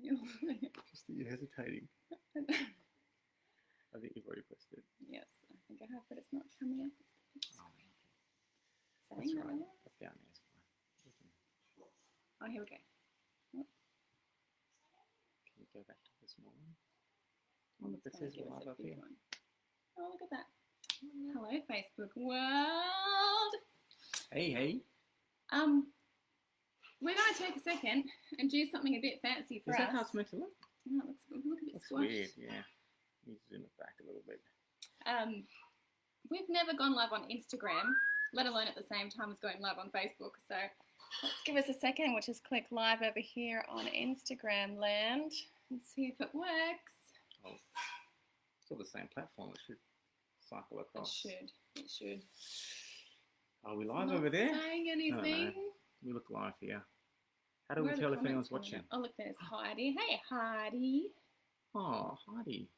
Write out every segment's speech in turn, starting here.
Just that you're hesitating. I think you've already pressed it. Yes, I think I have, but it's not coming up. Oh, Saying that's that right. a lot. That's down there. It's fine. Oh, here we go. Can you go back to the small one? Oh, Look, it says give us live a up big here. one. Oh, look at that. Hello, Facebook world. Hey. We're going to take a second and do something a bit fancy for Is us. that how it's meant to look? No, it looks a bit That's squashed. weird, yeah. You need to zoom it back a little bit. We've never gone live on Instagram, let alone at the same time as going live on Facebook. So let's give us a second. We'll just click live over here on Instagram land and see if it works. Oh, it's all the same platform. It should cycle across. It should. Are we It's live not over there? saying anything. We look live here. How do Where we are tell the if anyone's comments watching? going? Oh, look, there's Heidi. Hey, Heidi. Oh, Heidi.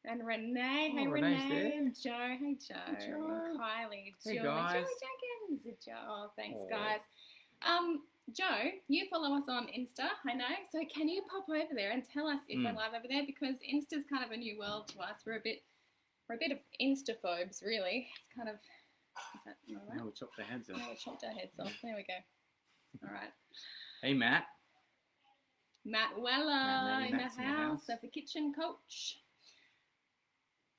And Renee. Oh, Hey, Renee's Renee. there. And Joe. Hey, Joe. Hey, Joe. And Kylie. Hey, Joe. guys. Joey Jenkins. Joe. Oh, thanks, Oh. guys. Joe, you follow us on Insta, I know. So can you pop over there and tell us if we're live over there? Because Insta's kind of a new world to us. We're a bit of Instaphobes, really. It's kind of, is that all right? Now we chopped our heads off. Oh, we chopped our heads off. There we go. All right. Hey, Matt. Matt Weller in the Matt's house of the kitchen coach.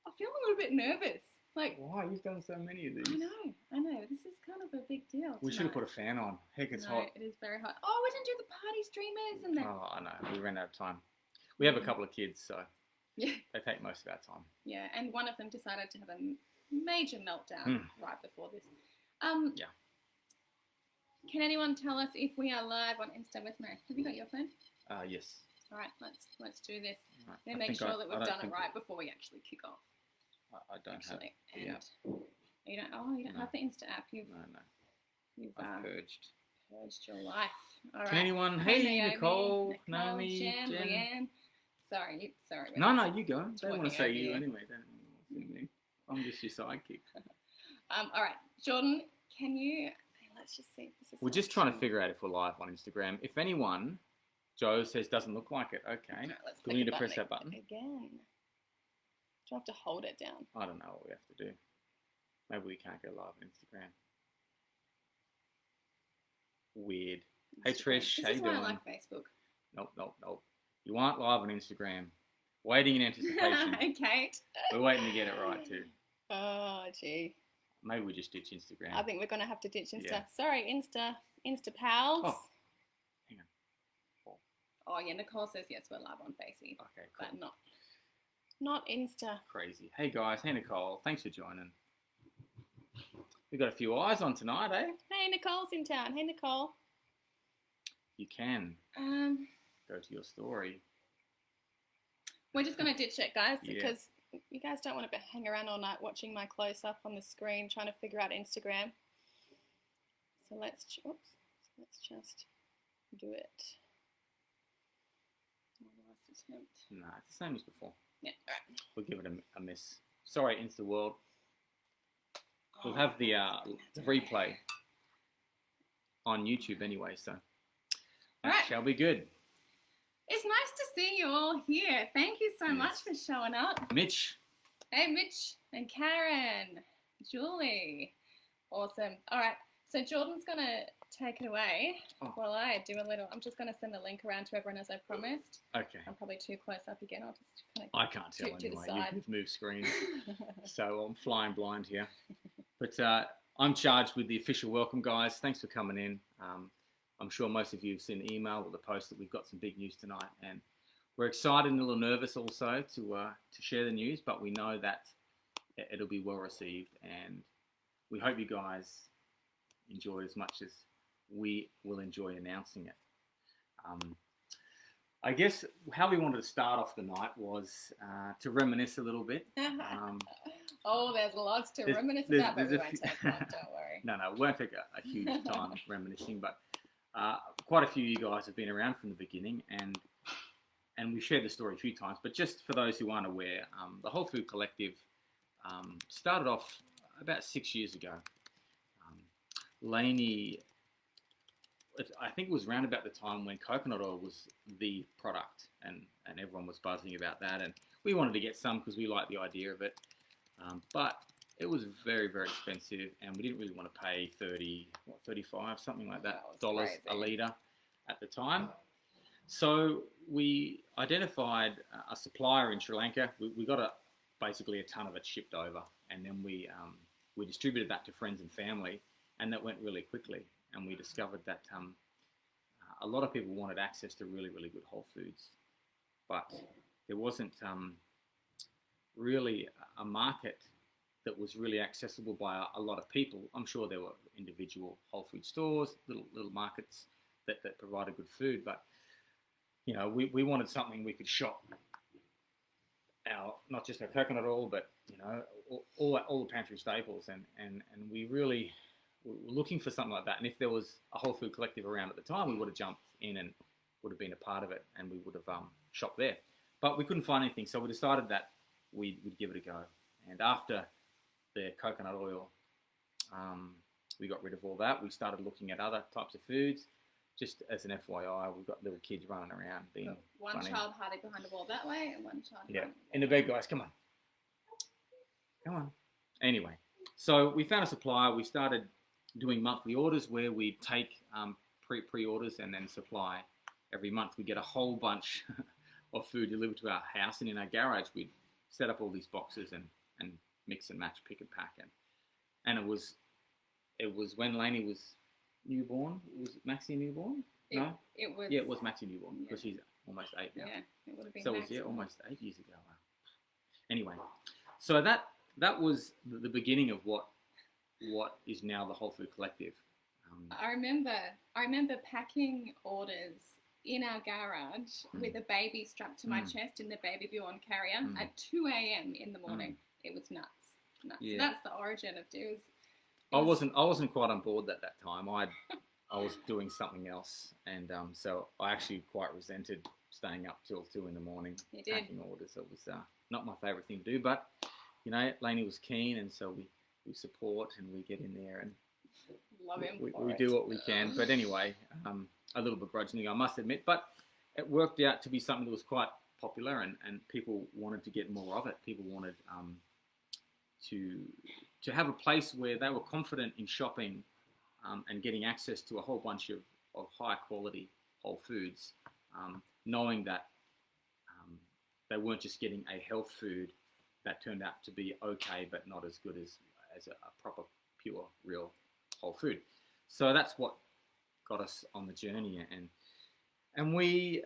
I feel a little bit nervous. Like, Why? You've done so many of these. I know. This is kind of a big deal. We should have put a fan on. Heck, it's hot. It is very hot. Oh, we didn't do the party streamers and the... Oh, I know. We ran out of time. We have a couple of kids, so Yeah. they take most of our time. Yeah, and one of them decided to have a major meltdown right before this. Yeah. Can anyone tell us if we are live on Insta with me? Have you got your phone? Yes. All right, let's do this. Right. Then make sure that we've done it right before we actually kick off. I don't Actually, have. and you don't. Oh, you don't have the Insta app. You've I've purged. purged your life. All right. Can anyone? Hey, Hey, Naomi, Nicole, Naomi, Jen, Jen. Leanne. Sorry. No, you go. They Talking want to say over you you. anyway. I'm just your sidekick. All right, Jordan. Can you? Let's just see if this is. We're just trying to figure out if we're live on Instagram. If anyone, Joe says doesn't look like it. Okay. All right, let's Do we click need the to press that button? again? Do I have to hold it down? I don't know what we have to do. Maybe we can't go live on Instagram. Weird. Hey Trish, This how is you why doing? I like Facebook. Nope. You aren't live on Instagram. Waiting in anticipation. Kate. We're waiting to get it right too. Oh, gee. Maybe we just ditch Instagram. I think we're going to have to ditch Insta. Yeah. Sorry, Insta pals. Oh, hang on. Oh, yeah, Nicole says yes, we're live on Facey. Okay, cool. But not Insta. Crazy. Hey guys, hey Nicole, thanks for joining. We've got a few eyes on tonight, eh? Hey, Nicole's in town. Hey, Nicole. You can go to your story. We're just going to ditch it, guys, Yeah. because you guys don't want to hang around all night watching my close-up on the screen trying to figure out Instagram. So let's just do it. Last attempt. Nah, it's the same as before. Yeah, all right. We'll give it a miss. Sorry, Insta World. We'll have the replay on YouTube anyway, so that Right. shall be good. It's nice to see you all here. Thank you so much for showing up. Mitch. Hey, Mitch and Karen, Julie. Awesome. All right, so Jordan's going to take it away while I do a little. I'm just going to send the link around to everyone as I promised. Okay. I'm probably too close up again. I'll just kind of. I can't tell to the anyway. side. You've moved screens, so I'm flying blind here. But I'm charged with the official welcome, guys. Thanks for coming in. I'm sure most of you have seen the email or the post that we've got some big news tonight, and we're excited and a little nervous also to share the news. But we know that it'll be well received, and we hope you guys enjoy it as much as we will enjoy announcing it. I guess how we wanted to start off the night was to reminisce a little bit. Oh, there's lots to reminisce about, but we won't take long, don't worry. No, it won't take a huge time reminiscing, but quite a few of you guys have been around from the beginning, and we've shared the story a few times, but just for those who aren't aware, the Whole Food Collective started off about 6 years ago. Lainey I think it was around about the time when coconut oil was the product, and everyone was buzzing about that, and we wanted to get some because we liked the idea of it, but it was very, very expensive, and we didn't really want to pay 35, something like that, dollars a litre at the time. So we identified a supplier in Sri Lanka. We got basically a ton of it shipped over, and then we distributed that to friends and family, and that went really quickly. And we discovered that a lot of people wanted access to really, really good whole foods, but there wasn't really a market that was really accessible by a lot of people. I'm sure there were individual whole food stores, little markets that provided good food, but we wanted something we could shop not just our coconut oil, but all the pantry staples, and we really were looking for something like that. And if there was a whole food collective around at the time, we would have jumped in and would have been a part of it, and we would have shopped there. But we couldn't find anything, so we decided that we'd give it a go. And after the coconut oil, we got rid of all that. We started looking at other types of foods. Just as an FYI, we've got little kids running around being one funny. Child hiding behind a wall that way, and one child in the bed, guys. Come on. Anyway, so we found a supplier. We started doing monthly orders where we take pre-orders and then supply every month. We get a whole bunch of food delivered to our house, and in our garage we'd set up all these boxes and mix and match, pick and pack, and it was when Lainey was newborn. Was Maxie newborn? No, it was. Yeah, it was Maxie newborn because she's almost 8 now. Yeah, it would have been. So it was almost 8 years ago. Wow. Anyway, so that was the beginning of what is now the Whole Food Collective. I remember packing orders in our garage with a baby strapped to my chest in the baby born carrier at 2 a.m. in the morning. It was nuts. Yeah. So that's the origin of it. I wasn't quite on board at that time. I was doing something else, and so I actually quite resented staying up till 2 in the morning packing orders. It was not my favourite thing to do, but Lainey was keen, and so we support and we get in there and love him. We do what we can. But anyway, a little begrudgingly, I must admit, but it worked out to be something that was quite popular, and people wanted to get more of it. People wanted to have a place where they were confident in shopping and getting access to a whole bunch of high quality whole foods, knowing that they weren't just getting a health food that turned out to be okay but not as good as a proper, pure, real whole food. So that's what got us on the journey, and we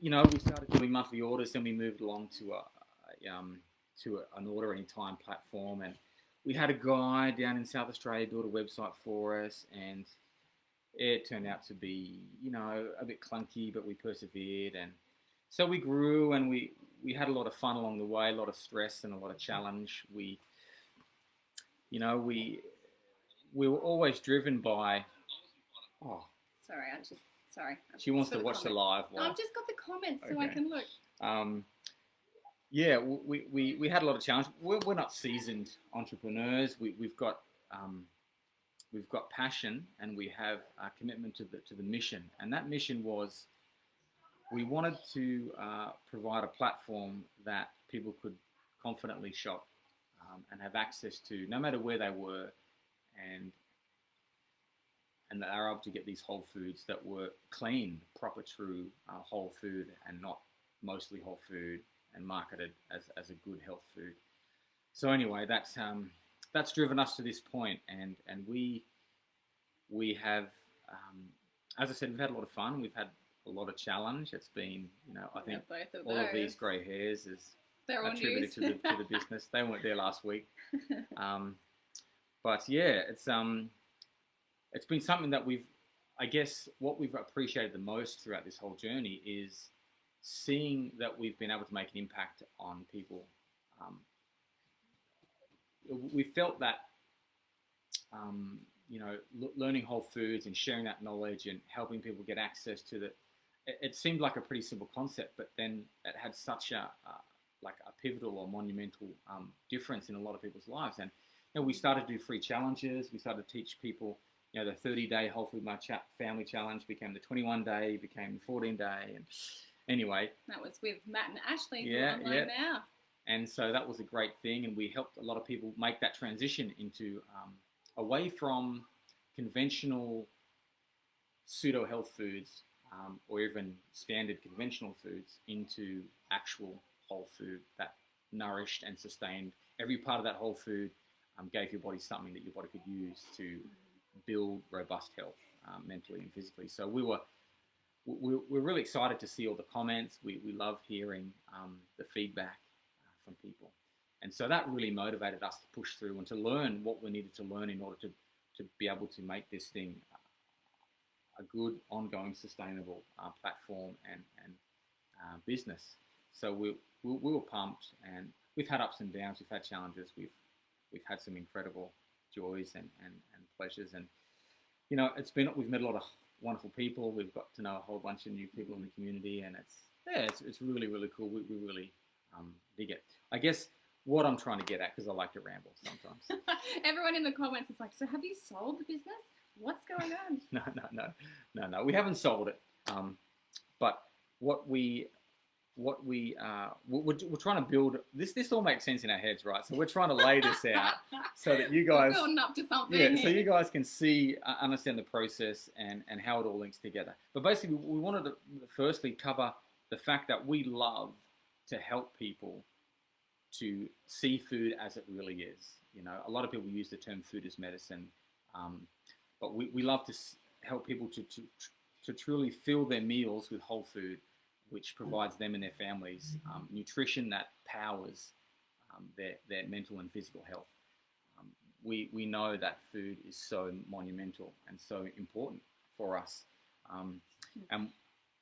we started doing monthly orders, then we moved along to an order anytime platform, and we had a guy down in South Australia build a website for us, and it turned out to be a bit clunky, but we persevered, and so we grew, and we had a lot of fun along the way, a lot of stress and a lot of challenge. We were always driven by. Oh, sorry. She wants to watch the live. I've just got the comments so I can look. Yeah, we had a lot of challenge. We're not seasoned entrepreneurs. We've got passion, and we have a commitment to the mission. And that mission was, we wanted to provide a platform that people could confidently shop and have access to, no matter where they were, and they are able to get these whole foods that were clean, proper, true whole food, and not mostly whole food, and marketed as a good health food. So anyway, that's driven us to this point, and we have, as I said, we've had a lot of fun. We've had a lot of challenge. It's been, I think all of these grey hairs is attributed to the business. They weren't there last week, but yeah, it's been something that what we've appreciated the most throughout this whole journey is seeing that we've been able to make an impact on people. We felt that, learning whole foods and sharing that knowledge and helping people get access to it seemed like a pretty simple concept, but then it had such a pivotal or monumental difference in a lot of people's lives. And we started to do free challenges. We started to teach people you know, the 30-day Whole Food My Family Challenge became the 21-day, became the 14-day, and anyway. That was with Matt and Ashley, who Yeah, are online now. And so that was a great thing, and we helped a lot of people make that transition into away from conventional pseudo-health foods or even standard conventional foods into actual whole food that nourished and sustained every part of that whole food, gave your body something that your body could use to build robust health mentally and physically. So we're really excited to see all the comments. We love hearing the feedback from people. And so that really motivated us to push through and to learn what we needed to learn in order to be able to make this thing a good, ongoing, sustainable platform and business. So we were pumped, and we've had ups and downs. We've had challenges. We've had some incredible joys and pleasures. And, you know, we've met a lot of wonderful people. We've got to know a whole bunch of new people in the community, and it's really, really cool. We really dig it. I guess what I'm trying to get at, because I like to ramble sometimes. Everyone in the comments is like, so have you sold the business? What's going on? No. We haven't sold it. But we're trying to build this. This all makes sense in our heads, right? So we're trying to lay this out so that you guys, we're building up to something. Yeah, so you guys can see, understand the process and how it all links together. But basically, we wanted to firstly cover the fact that we love to help people to see food as it really is. You know, a lot of people use the term food as medicine, but we love to help people to truly fill their meals with whole food, which provides them and their families nutrition that powers their mental and physical health. We know that food is so monumental and so important for us. And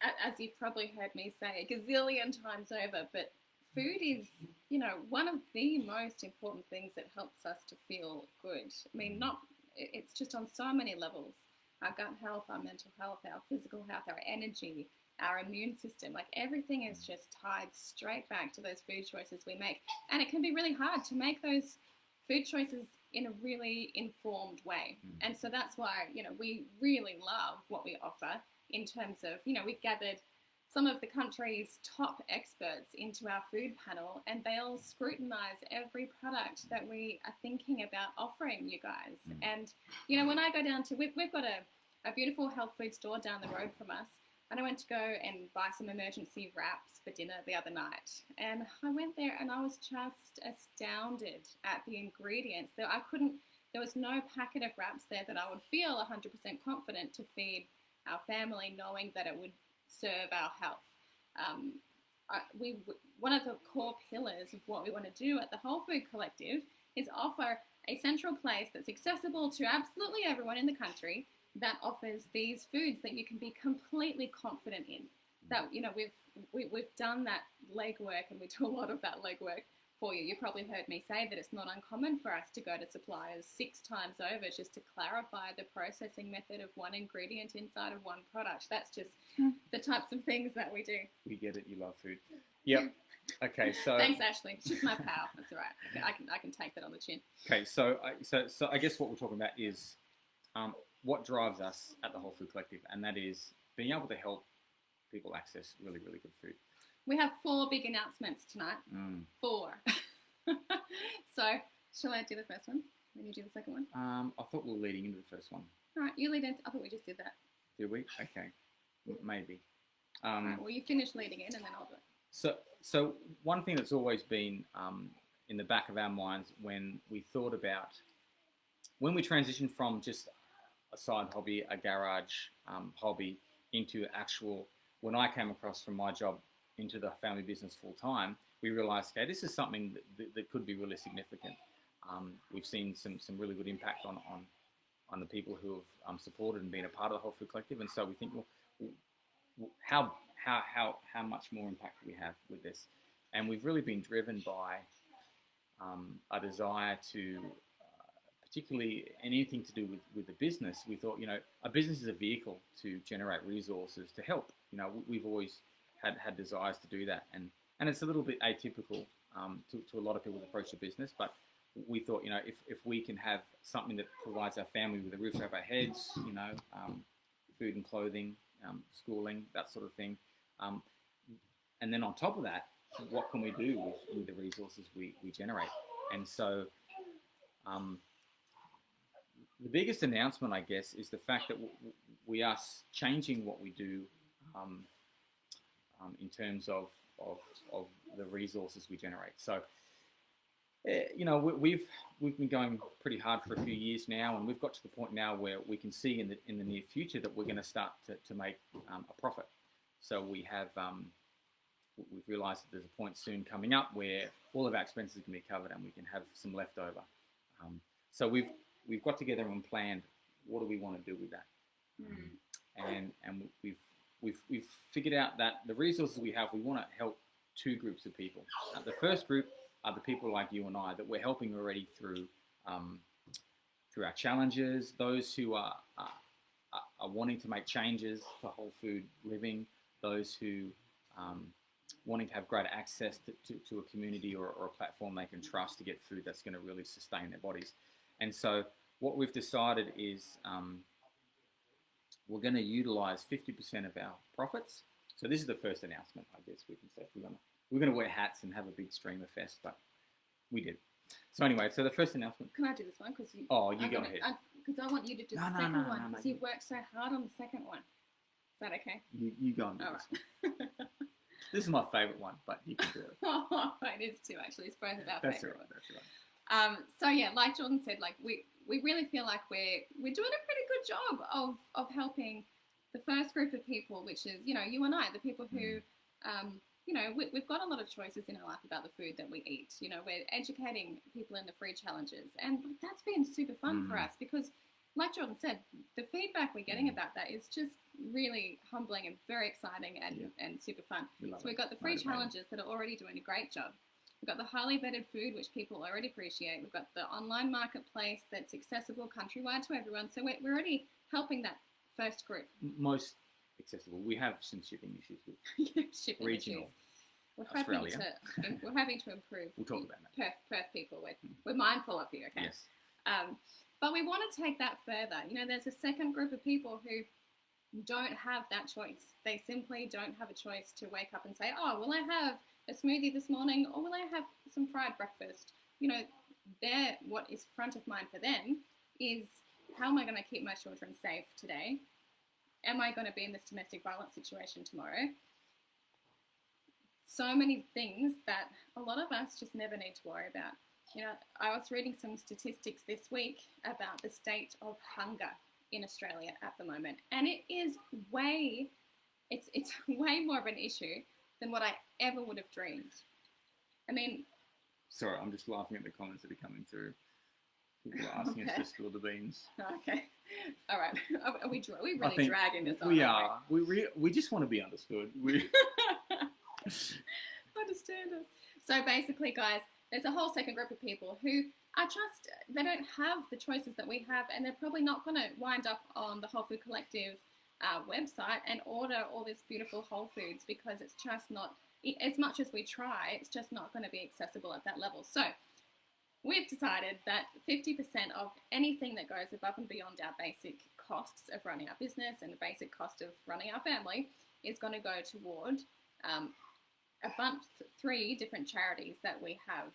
as you've probably heard me say a gazillion times over, but food is, you know, one of the most important things that helps us to feel good. I mean, it's just on so many levels. Our gut health, our mental health, our physical health, our energy, our immune system, like everything is just tied straight back to those food choices we make. And it can be really hard to make those food choices in a really informed way. And so that's why, you know, we really love what we offer in terms of, you know, we've gathered some of the country's top experts into our food panel, and they'll scrutinize every product that we are thinking about offering you guys. And, you know, when I go down to, we've got a beautiful health food store down the road from us, and I went to go and buy some emergency wraps for dinner the other night. And I went there and I was just astounded at the ingredients. There was no packet of wraps there that I would feel 100% confident to feed our family, knowing that it would serve our health. One of the core pillars of what we want to do at the Whole Food Collective is offer a central place that's accessible to absolutely everyone in the country, that offers these foods that you can be completely confident in. That, you know, we've done that legwork, and we do a lot of that legwork for you. You probably heard me say that it's not uncommon for us to go to suppliers 6 times over just to clarify the processing method of one ingredient inside of one product. That's just the types of things that we do. we get it. You love food. Yep. Okay. So thanks, Ashley. It's just my power. That's all right. I can take that on the chin. Okay. So I guess what we're talking about is what drives us at the Whole Food Collective, and that is being able to help people access really, really good food. We have 4 big announcements tonight. 4. So, shall I do the first one? Then you do the second one? I thought we were leading into the first one. All right, you lead in. I thought we just did that. Did we? Okay. Maybe. All right, well, you finish leading in, and then I'll do it. So one thing that's always been in the back of our minds when we when we transitioned from just a side hobby, a garage hobby, into actual, when I came across from my job into the family business full time, we realized, okay, this is something that could be really significant. We've seen some really good impact on the people who have supported and been a part of the Whole Food Collective, and so we think, well, how much more impact do we have with this? And we've really been driven by a desire to, particularly anything to do with the business. We thought, you know, a business is a vehicle to generate resources to help. You know, we've always had desires to do that, and it's a little bit atypical to a lot of people's approach to business, but we thought, if we can have something that provides our family with a roof over our heads, food and clothing, schooling, that sort of thing, and then on top of that, what can we do with the resources we generate? And so the biggest announcement, I guess, is the fact that we are changing what we do in terms of the resources we generate. So, we've been going pretty hard for a few years now, and we've got to the point now where we can see in the near future that we're going to start to make a profit. So we've realised that there's a point soon coming up where all of our expenses can be covered and we can have some left over. So we've got together and planned what do we want to do with that, and we've figured out that the resources we have, we want to help two groups of people. The first group are the people like you and I that we're helping already through our challenges. Those who are wanting to make changes to whole food living. Those who wanting to have greater access to a community or a platform they can trust to get food that's going to really sustain their bodies. And so what we've decided is we're going to utilize 50% of our profits. So this is the first announcement, I guess we can say. We're going to wear hats and have a big streamer fest, but we did. So anyway, so the first announcement. Can I do this one? You go ahead. Because I want you to do the second one, because you've worked so hard on the second one. Is that okay? You go on. All right. This is my favourite one, but you can do it. Oh, it is too, actually. It's both of our favourite ones. That's right. So yeah, like Jordan said, like we really feel like we're doing a pretty good job of helping the first group of people, which is, you and I, the people who, we've got a lot of choices in our life about the food that we eat. We're educating people in the free challenges, and that's been super fun for us because, like Jordan said, the feedback we're getting about that is just really humbling and very exciting and super fun. So we've got the free challenges that are already doing a great job. We've got the highly vetted food, which people already appreciate. We've got the online marketplace that's accessible countrywide to everyone. So we're already helping that first group. Most accessible. We have some shipping issues with shipping regional issues. Australia. We're having to improve. We'll talk about that. Perth people, we're mindful of you, okay? Yes. But we want to take that further. There's a second group of people who don't have that choice. They simply don't have a choice to wake up and say, oh, will I have a smoothie this morning or will I have some fried breakfast? What is front of mind for them is, how am I going to keep my children safe today? Am I going to be in this domestic violence situation tomorrow? So many things that a lot of us just never need to worry about. I was reading some statistics this week about the state of hunger in Australia at the moment, and it's way more of an issue than what I ever would have dreamed. I mean, sorry, I'm just laughing at the comments that are coming through. People are asking us to spill the beans. Okay, all right. Are we really dragging this on? We are. We just want to be understood. Understand us. So basically, guys, there's a whole second group of people who are they don't have the choices that we have, and they're probably not going to wind up on the Whole Food Collective website and order all this beautiful whole foods, because it's just not, as much as we try, it's just not going to be accessible at that level. So we've decided that 50% of anything that goes above and beyond our basic costs of running our business and the basic cost of running our family is going to go toward three different charities that we have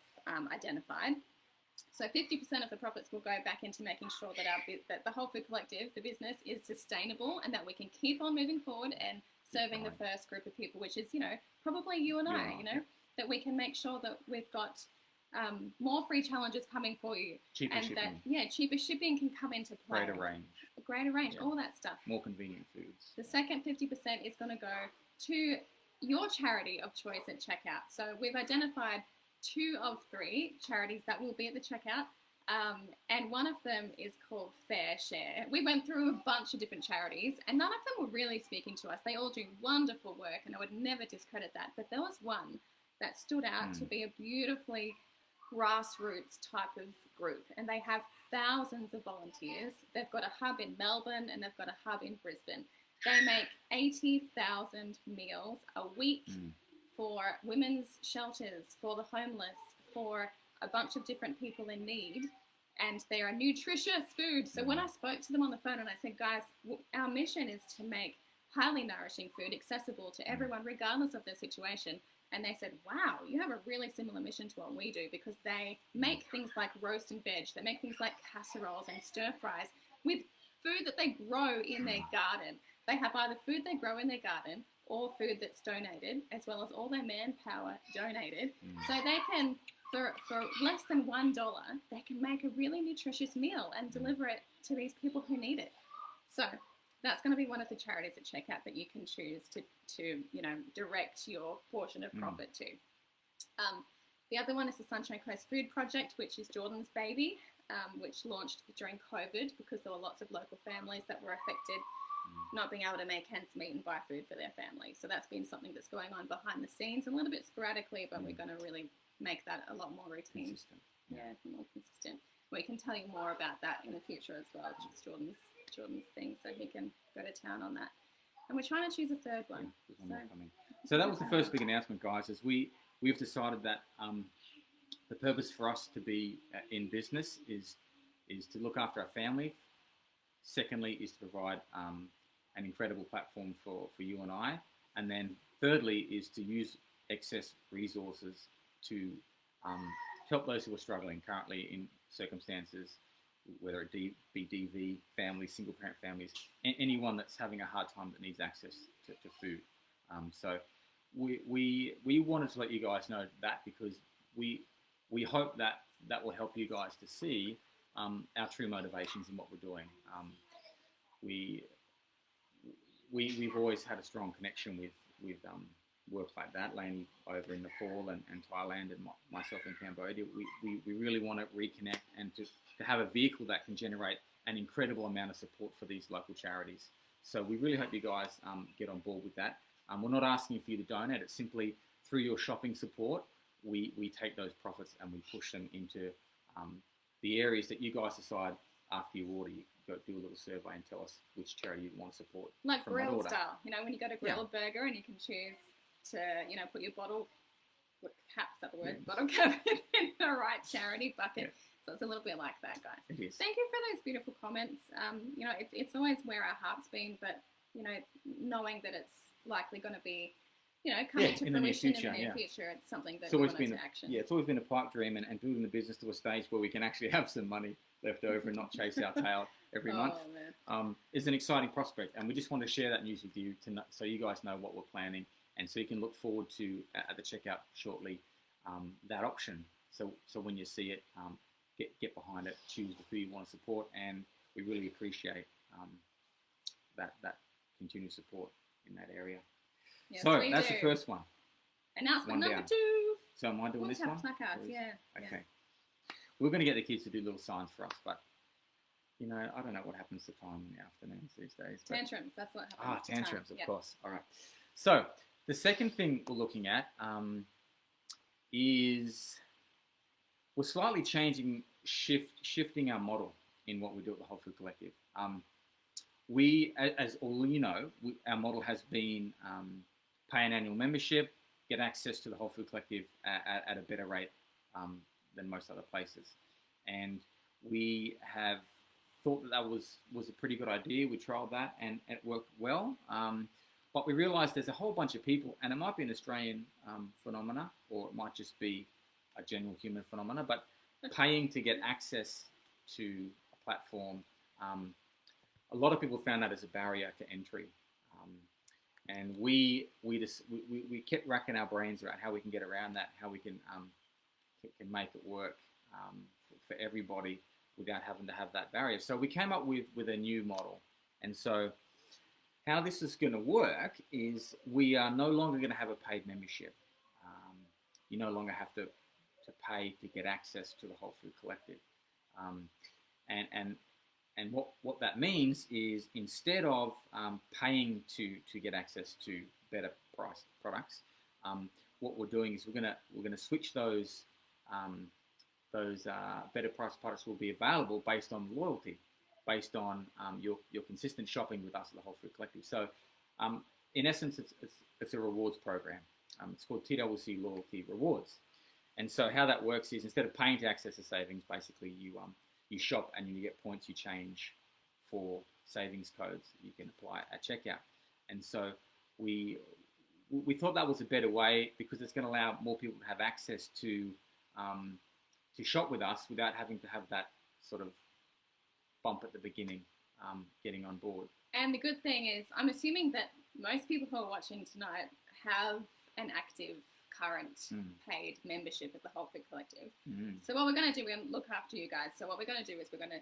identified. So 50% of the profits will go back into making sure that the Whole Food Collective, the business, is sustainable and that we can keep on moving forward and serving the first group of people, which is, probably you and I, that we can make sure that we've got more free challenges coming for you. Cheaper shipping. Cheaper shipping can come into play. Greater range, all that stuff. More convenient foods. The second 50% is going to go to your charity of choice at checkout. So we've identified 2 of 3 charities that will be at the checkout, and one of them is called Fair Share. We went through a bunch of different charities, and none of them were really speaking to us. They all do wonderful work, and I would never discredit that, but there was one that stood out to be a beautifully grassroots type of group, and they have thousands of volunteers. They've got a hub in Melbourne, and they've got a hub in Brisbane. They make 80,000 meals a week for women's shelters, for the homeless, for a bunch of different people in need, and they are nutritious food. So when I spoke to them on the phone and I said, guys, our mission is to make highly nourishing food accessible to everyone regardless of their situation. And they said, wow, you have a really similar mission to what we do, because they make things like roast and veg. They make things like casseroles and stir fries with food that they grow in their garden. They have either food they grow in their garden or food that's donated, as well as all their manpower donated. So they can, for less than $1, they can make a really nutritious meal and deliver it to these people who need it. So that's going to be one of the charities at checkout that you can choose to direct your portion of profit to. The other one is the Sunshine Coast Food Project, which is Jordan's baby, which launched during COVID because there were lots of local families that were affected not being able to make ends meet and buy food for their family. So that's been something that's going on behind the scenes, a little bit sporadically, but we're going to really make that a lot more routine. Consistent. Yeah, more consistent. We can tell you more about that in the future as well, which is Jordan's thing, so he can go to town on that. And we're trying to choose a third one. So that was the first big announcement, guys, is we've decided that the purpose for us to be in business is to look after our family. Secondly, is to provide an incredible platform for you and I. And then thirdly is to use excess resources to help those who are struggling currently in circumstances, whether it be DV families, single parent families, anyone that's having a hard time that needs access to food. So we wanted to let you guys know that, because we hope that will help you guys to see our true motivations in what we're doing. We've always had a strong connection with work like that. Lainey over in Nepal and Thailand, and myself in Cambodia. We really want to reconnect and to have a vehicle that can generate an incredible amount of support for these local charities. So we really hope you guys get on board with that. We're not asking for you to donate. It's simply through your shopping support, we take those profits and we push them into the areas that you guys decide after you order. You go do a little survey and tell us which charity you want to support. Like grill style, when you go to grill a burger and you can choose to, put your bottle, perhaps that the word, bottle cap in the right charity bucket. So it's a little bit like that, guys. It is. Thank you for those beautiful comments. It's always where our heart's been, but, knowing that it's likely going to be, coming to fruition in the near future, it's something that we want to action. Yeah, it's always been a pipe dream, and building the business to a stage where we can actually have some money left over and not chase our tail every month is an exciting prospect. And we just want to share that news with you so you guys know what we're planning, and so you can look forward to, at the checkout shortly, that option. So when you see it, get behind it, choose who you want to support, and we really appreciate that continued support in that area. Yes, so that's the first one. Announcement number 2. So am I doing this one? Placards, yeah. Okay. Yeah. We're going to get the kids to do little signs for us, but I don't know what happens to time in the afternoons these days. Tantrums, that's what happens. Tantrums, of course. All right. So the second thing we're looking at is we're slightly shifting our model in what we do at the Whole Food Collective. We, as all you know, our model has been pay an annual membership, get access to the Whole Food Collective at a better rate than most other places. And we have thought that was a pretty good idea. We trialed that and it worked well. But we realized there's a whole bunch of people, and it might be an Australian phenomena, or it might just be a general human phenomena, but paying to get access to a platform, a lot of people found that as a barrier to entry. And we kept racking our brains around how we can get around that, how we can make it work for everybody without having to have that barrier. So we came up with a new model. And so how this is going to work is we are no longer going to have a paid membership. You no longer have to pay to get access to the Whole Food Collective. And what that means is, instead of paying to get access to better priced products, what we're doing is we're gonna switch those better priced products will be available based on loyalty, based on your consistent shopping with us at the Whole Food Collective. So in essence, it's a rewards program. It's called TWC Loyalty Rewards. And so how that works is instead of paying to access the savings, basically you shop and you get points you change for savings codes that you can apply at checkout. And so we thought that was a better way because it's going to allow more people to have access to shop with us without having to have that sort of bump at the beginning, getting on board. And the good thing is, I'm assuming that most people who are watching tonight have an active current paid membership at the Whole Food Collective. So what we're going to do, we're going to look after you guys. So what we're going to do is we're going to,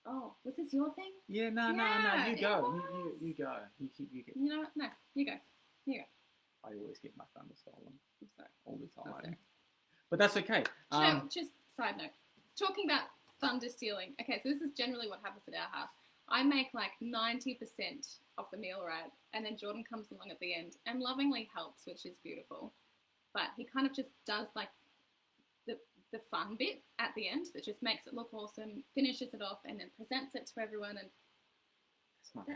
oh, was this your thing? Yeah, no, you go. You go. You get. You know what? No, you go. You go. I always get my thunder stolen. I'm sorry. All the time. Okay. But that's okay. Just side note. Talking about thunder stealing. Okay, so this is generally what happens at our house. I make like 90% of the meal right, and then Jordan comes along at the end and lovingly helps, which is beautiful. But he kind of just does like the fun bit at the end that just makes it look awesome, finishes it off, and then presents it to everyone. And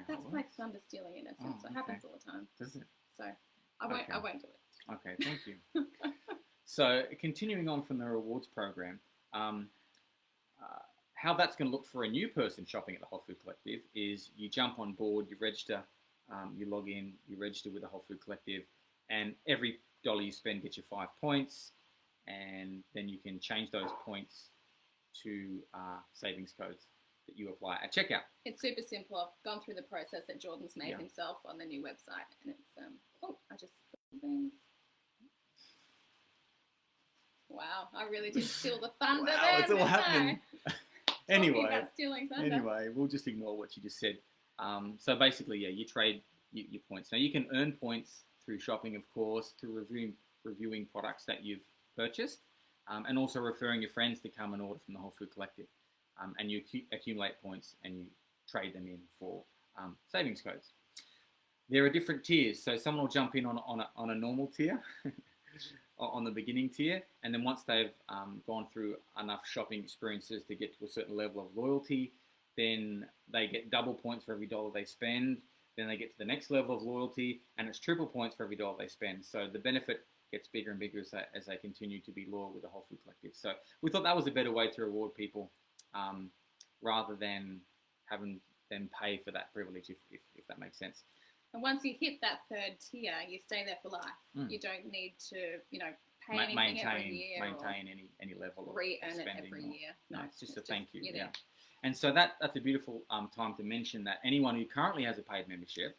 that's like thunder stealing in a sense. It happens all the time. Does it? So I won't do it. Okay, thank you. So continuing on from the rewards program, how that's going to look for a new person shopping at the Whole Food Collective is you jump on board, you register, you log in, you register with the Whole Food Collective, and every dollar you spend gets you 5 points, and then you can change those points to savings codes that you apply at checkout. It's super simple. I've gone through the process that Jordan's made himself on the new website, and it's I just things. Wow, I really did steal the thunder there. It's all happening. Anyway, stealing thunder. Anyway, we'll just ignore what you just said. So basically, you trade your points. Now you can earn points through shopping, of course, through reviewing products that you've purchased, and also referring your friends to come and order from the Whole Food Collective. And you accumulate points and you trade them in for savings codes. There are different tiers, so someone will jump in on a normal tier, on the beginning tier, and then once they've gone through enough shopping experiences to get to a certain level of loyalty, then they get double points for every dollar they spend. Then they get to the next level of loyalty, and it's triple points for every dollar they spend. So the benefit gets bigger and bigger as they continue to be loyal with the Whole Food Collective. So we thought that was a better way to reward people, rather than having them pay for that privilege, if that makes sense. And once you hit that third tier, you stay there for life. You don't need to, pay anything every year. Maintain any level of re-earn spending. it every year. No, it's just a thank you. Yeah. And so that's a beautiful time to mention that anyone who currently has a paid membership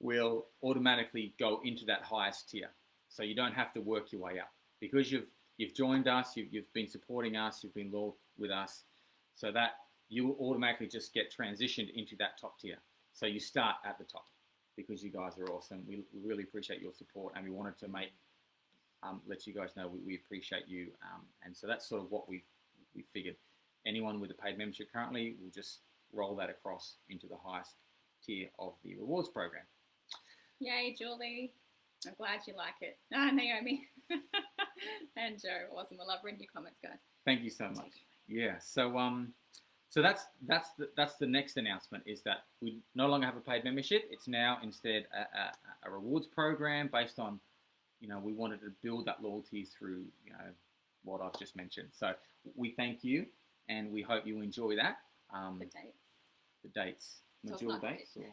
will automatically go into that highest tier. So you don't have to work your way up. Because you've joined us, you've been supporting us, you've been loyal with us, so that you will automatically just get transitioned into that top tier. So you start at the top because you guys are awesome. We really appreciate your support, and we wanted to let you guys know we appreciate you. And so that's sort of what we figured. Anyone with a paid membership currently will just roll that across into the highest tier of the rewards program. Yay, Julie. I'm glad you like it. Naomi and Joe. Awesome. Well, I've read your comments, guys. Thank you so much. Yeah. So that's the next announcement, is that we no longer have a paid membership. It's now instead a rewards program based on, we wanted to build that loyalty through, what I've just mentioned. So we thank you, and we hope you enjoy that. The dates. Module dates? Or?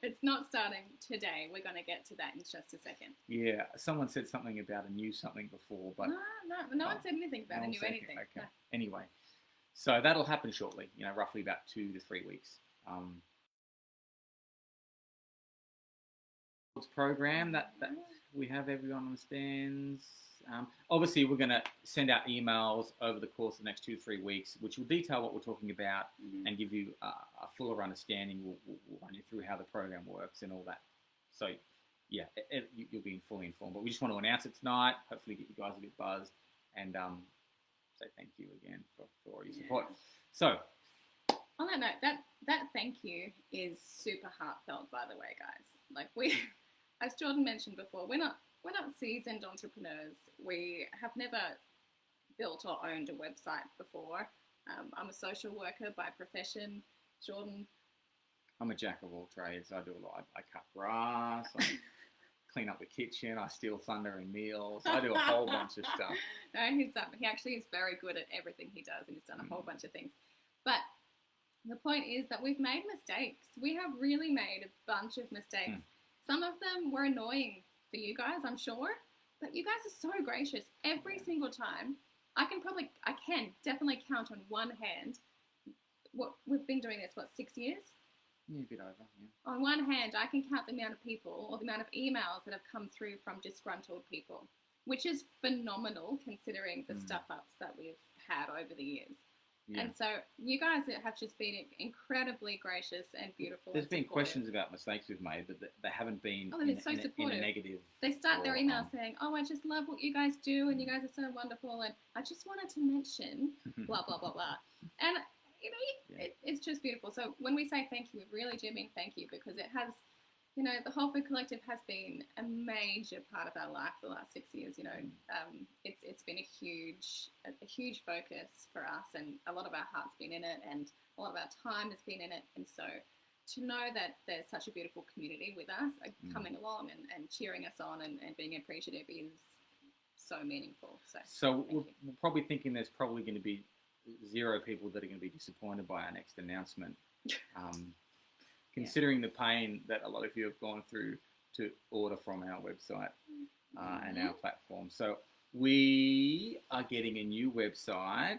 It's not starting today. We're going to get to that in just a second. Yeah. Someone said something about a new something before, but... No one said anything about a new anything. Okay. No. Anyway. So that'll happen shortly, roughly about 2 to 3 weeks. Program that we have everyone understands. Obviously, we're going to send out emails over the course of the next 2 to 3 weeks, which will detail what we're talking about and give you a fuller understanding. We'll run you through how the program works and all that. So, yeah, you'll be fully informed. But we just want to announce it tonight. Hopefully, get you guys a bit buzzed and say thank you again for all your support. So, on that note, that thank you is super heartfelt, by the way, guys. Like as Jordan mentioned before, we're not seasoned entrepreneurs. We have never built or owned a website before. I'm a social worker by profession. Jordan? I'm a jack of all trades. I do a lot. I cut grass. clean up the kitchen. I steal thunder in meals. I do a whole bunch of stuff. No, he actually is very good at everything he does, and he's done a whole bunch of things. But the point is that we've made mistakes. We have really made a bunch of mistakes. Some of them were annoying for you guys, I'm sure, but you guys are so gracious every single time. I can definitely count on one hand. What we've been doing this, 6 years? Yeah, a bit over, yeah. On one hand, I can count the amount of people or the amount of emails that have come through from disgruntled people, which is phenomenal considering the stuff-ups that we've had over the years. Yeah. And so you guys have just been incredibly gracious and beautiful. There's been questions about mistakes we've made, but they haven't been in a negative. They start their email saying, "Oh, I just love what you guys do, and you guys are so wonderful, and I just wanted to mention blah blah blah blah." And it's just beautiful. So when we say thank you, we really do mean thank you, because it has, the Whole Food Collective has been a major part of our life for the last 6 years. It's been a huge focus for us, and a lot of our heart's been in it, and a lot of our time has been in it. And so to know that there's such a beautiful community with us, coming along and cheering us on and being appreciative is so meaningful. So we're probably thinking there's probably going to be 0 people that are going to be disappointed by our next announcement. Considering the pain that a lot of you have gone through to order from our website and our platform. So we are getting a new website.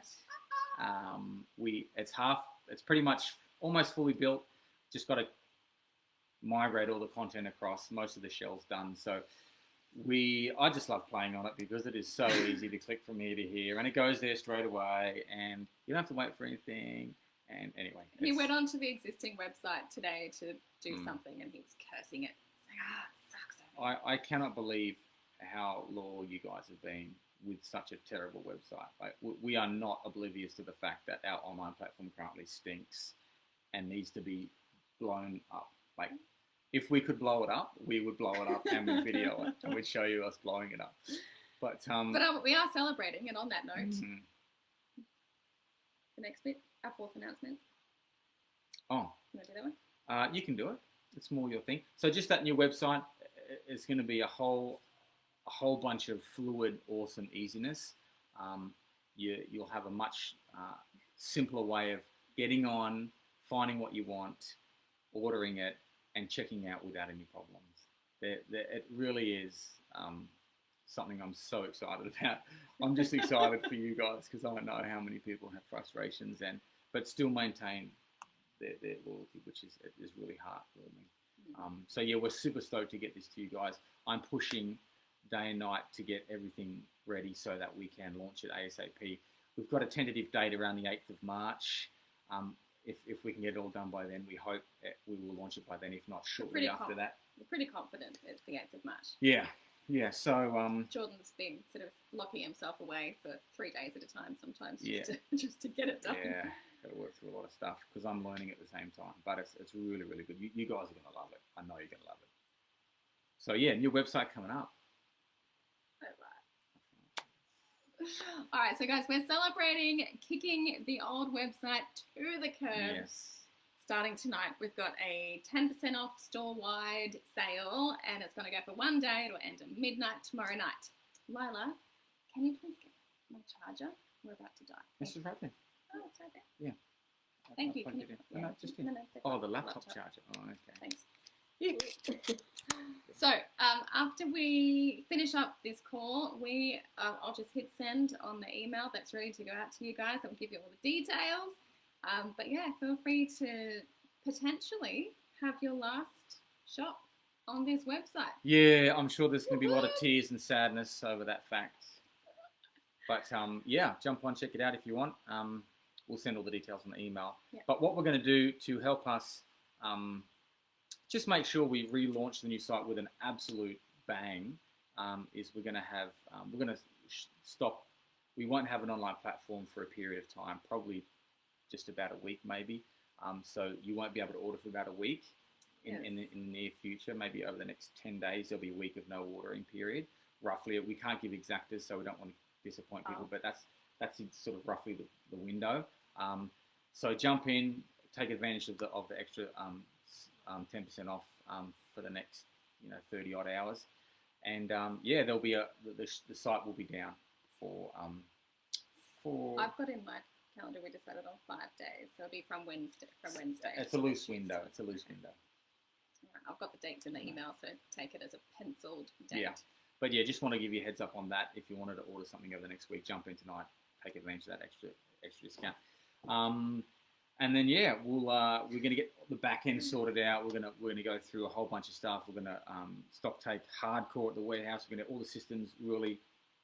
It's pretty much almost fully built. Just got to migrate all the content across. Most of the shell's done. So I just love playing on it because it is so easy to click from here to here, and it goes there straight away, and you don't have to wait for anything. And anyway, he went onto the existing website today to do something, and he was cursing it. He's like, it sucks. I cannot believe how loyal you guys have been with such a terrible website. Like, we are not oblivious to the fact that our online platform currently stinks and needs to be blown up. Like, if we could blow it up, we would blow it up and we'd video it and we'd show you us blowing it up. But we are celebrating, and on that note, the next bit, our 4th announcement. Oh. You want to do that one? You can do it. It's more your thing. So just that new website is going to be a whole bunch of fluid, awesome easiness. You'll have a much simpler way of getting on, finding what you want, ordering it, and checking out without any problems. It really is something I'm so excited about. I'm just excited for you guys because I know how many people have frustrations but still maintain their loyalty, which is really heartwarming. So yeah, we're super stoked to get this to you guys. I'm pushing day and night to get everything ready so that we can launch it ASAP. We've got a tentative date around the 8th of March. If we can get it all done by then, we hope we will launch it by then. If not, shortly after that. We're pretty confident it's the 8th of March. Yeah. So Jordan's been sort of locking himself away for 3 days at a time sometimes, just to get it done. Yeah, got to work through a lot of stuff because I'm learning at the same time. But it's really, really good. You guys are going to love it. I know you're going to love it. So yeah, new website coming up. All right, so guys, we're celebrating kicking the old website to the curb. Yes. Starting tonight, we've got a 10% off store-wide sale, and it's going to go for 1 day. It'll end at midnight tomorrow night. Lila, can you please get my charger? We're about to die. This is right there. Oh, it's right there. Yeah. Thank you. No, just here. The laptop charger. Oh, okay. Thanks. So after we finish up this call, I'll just hit send on the email that's ready to go out to you guys. I'll give you all the details. But yeah, feel free to potentially have your last shop on this website. Yeah, I'm sure there's going to be a lot of tears and sadness over that fact. But yeah, jump on, check it out if you want. We'll send all the details on the email. Yeah. But what we're going to do to help us just make sure we relaunch the new site with an absolute bang is we're going to stop. We won't have an online platform for a period of time, probably just about a week maybe. So you won't be able to order for about a week in the near future. Maybe over the next 10 days, there'll be a week of no ordering period. Roughly, we can't give exactas, so we don't want to disappoint people, but that's sort of roughly the window. So jump in, take advantage of the extra 10% off for the next 30 odd hours. And yeah, there'll be the site will be down for I've got in my calendar we decided on 5 days, so it'll be from Wednesday. It's a loose window. It's a loose window. Right, I've got the dates in the email, so take it as a penciled date. Yeah, but yeah, just want to give you a heads up on that. If you wanted to order something over the next week, jump in tonight, take advantage of that extra discount. And then yeah, we're gonna get the back end sorted out. We're gonna go through a whole bunch of stuff. We're gonna stock take hardcore at the warehouse. We're gonna get all the systems really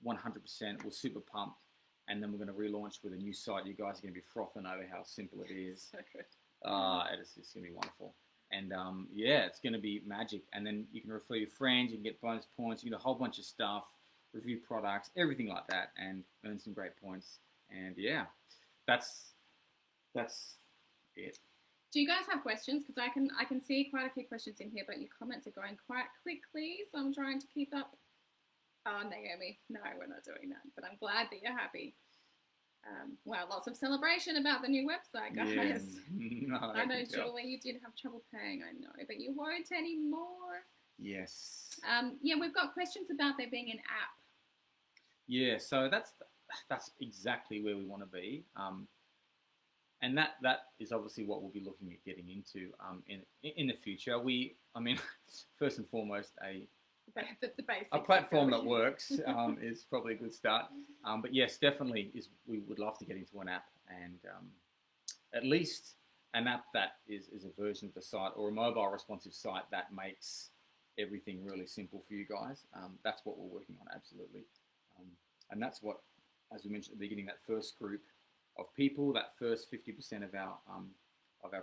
100%. We're super pumped, and then we're gonna relaunch with a new site. You guys are gonna be frothing over how simple it is. So good. It's gonna be wonderful. And yeah, it's gonna be magic. And then you can refer your friends. You can get bonus points. You can do a whole bunch of stuff, review products, everything like that, and earn some great points. And yeah, that's it. Do you guys have questions? Because I can see quite a few questions in here, but your comments are going quite quickly, so I'm trying to keep up. Oh, Naomi, no, we're not doing that. But I'm glad that you're happy. Wow, lots of celebration about the new website, guys. Yeah, no, I know, Julie, you did have trouble paying, I know, but you won't anymore. Yes. Yeah, we've got questions about there being an app. Yeah, so that's exactly where we want to be. And that is obviously what we'll be looking at getting into in the future. First and foremost, a platform that works is probably a good start. But yes, definitely we would love to get into an app, and at least an app that is a version of the site or a mobile responsive site that makes everything really simple for you guys. That's what we're working on, absolutely. And that's what, as we mentioned at the beginning, that first group of people, that first 50% of our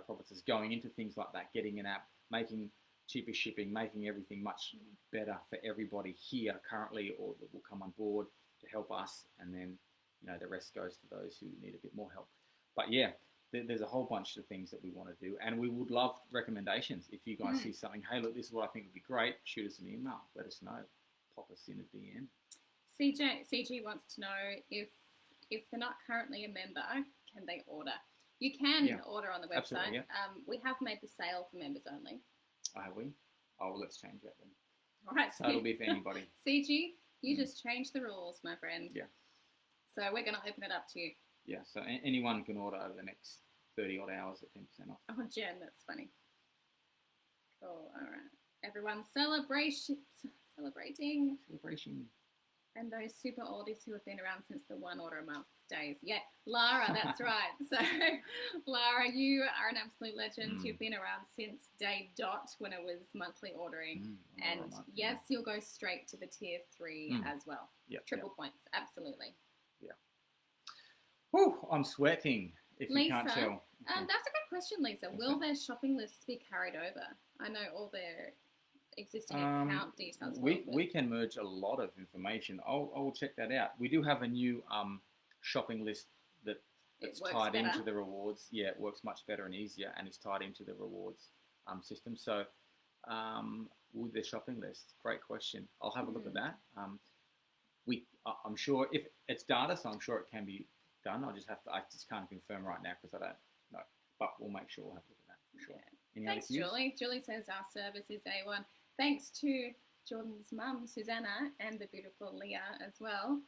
profits is going into things like that, getting an app, making cheaper shipping, making everything much better for everybody here currently, or that will come on board to help us, and then the rest goes to those who need a bit more help. But yeah, there's a whole bunch of things that we want to do, and we would love recommendations. If you guys see something, hey, look, this is what I think would be great, shoot us an email, let us know, pop us in a DM. CG wants to know if they're not currently a member, can they order? You can order on the website. Absolutely, yeah. We have made the sale for members only. Have we? Oh, well, let's change that then. All right. So it'll be for anybody. CG, you just changed the rules, my friend. Yeah. So we're going to open it up to you. Yeah, so anyone can order over the next 30 odd hours at 10% off. Oh, Jen, that's funny. Cool. All right. Everyone celebrating. And those super oldies who have been around since the one order a month days. Yeah, Lara, that's right. So, Lara, you are an absolute legend. You've been around since day dot when it was monthly ordering. And yes, you'll go straight to the tier 3 as well. Yep, Triple points, absolutely. Yeah. Whew, I'm sweating, if Lisa, you can't tell. That's a good question, Lisa. Will their shopping lists be carried over? I know all their existing account details. We can merge a lot of information. I will check that out. We do have a new shopping list that's tied into the rewards. Yeah, it works much better and easier, and it's tied into the rewards system. So with the shopping list, great question. I'll have a look at that. I'm sure if it's data, so I'm sure it can be done. I just can't confirm right now because I don't know, but we'll make sure we'll have a look at that for sure. Yeah. Thanks, Julie. Julie says our service is A1. Thanks to Jordan's mum, Susanna, and the beautiful Leah as well.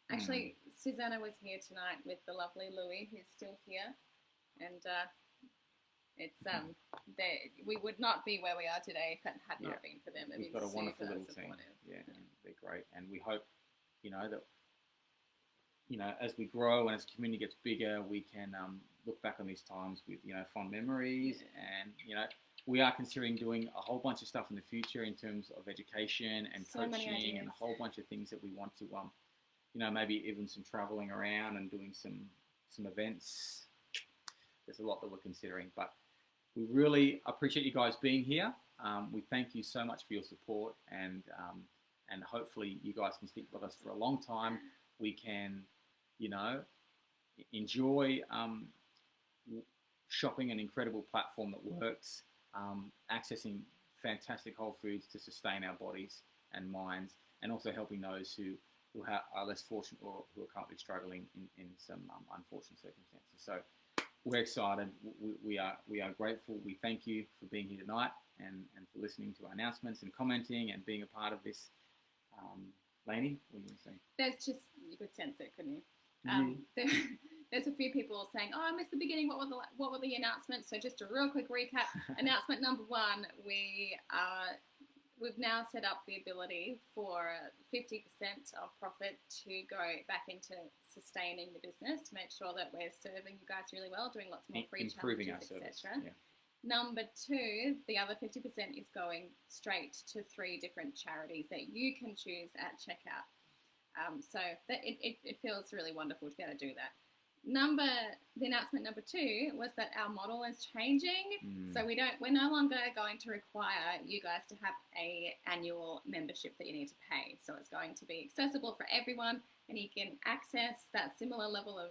Actually, Susanna was here tonight with the lovely Louie, who's still here, and we would not be where we are today if it had not been for them. We've got a wonderful little team. Yeah, and they're great, and we hope, that as we grow and as the community gets bigger, we can look back on these times with fond memories, and we are considering doing a whole bunch of stuff in the future in terms of education and coaching and a whole bunch of things that we want to, maybe even some traveling around and doing some events. There's a lot that we're considering, but we really appreciate you guys being here. We thank you so much for your support, and hopefully you guys can stick with us for a long time. We can, enjoy shopping an incredible platform that works, accessing fantastic whole foods to sustain our bodies and minds, and also helping those who are less fortunate or who are currently struggling in some unfortunate circumstances. So we're excited. We are grateful. We thank you for being here tonight and for listening to our announcements and commenting and being a part of this Lainey, what are you going to say? There's just, you could sense it, couldn't you? Yeah. There's a few people saying, oh, I missed the beginning. What were the announcements? So just a real quick recap. Announcement number one, we've now set up the ability for 50% of profit to go back into sustaining the business to make sure that we're serving you guys really well, doing lots more free challenges, etc. Yeah. Number two, the other 50% is going straight to 3 different charities that you can choose at checkout. So it feels really wonderful to be able to do that. The announcement number 2 was that our model is changing. So we're no longer going to require you guys to have a annual membership that you need to pay. So it's going to be accessible for everyone, and you can access that similar level of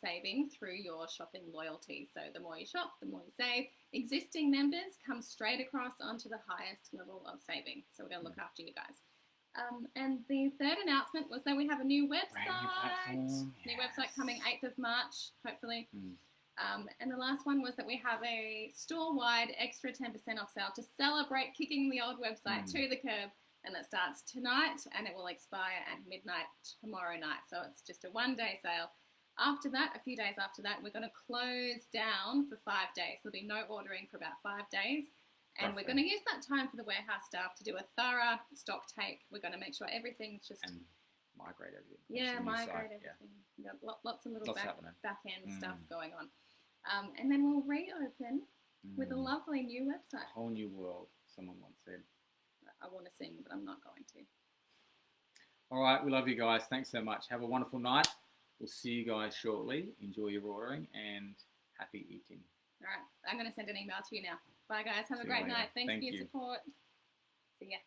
saving through your shopping loyalty. So the more you shop, the more you save. Existing members come straight across onto the highest level of saving. So we're going to look after you guys. And the third announcement was that we have a new website. New website coming 8th of March, hopefully. And the last one was that we have a store-wide extra 10% off sale to celebrate kicking the old website to the curb. And that starts tonight, and it will expire at midnight tomorrow night. So it's just a one-day sale. After that, a few days after that, we're going to close down for 5 days. There'll be no ordering for about 5 days. And we're going to use that time for the warehouse staff to do a thorough stock take. We're going to make sure everything's just... And migrate everything. Yeah, migrate everything. Yeah. Lots of little back-end stuff going on. And then we'll reopen with a lovely new website. A whole new world, someone once said. I want to sing, but I'm not going to. All right, we love you guys. Thanks so much. Have a wonderful night. We'll see you guys shortly. Enjoy your ordering and happy eating. All right, I'm going to send an email to you now. Bye, guys. Have a great night. Thanks for your support. See ya.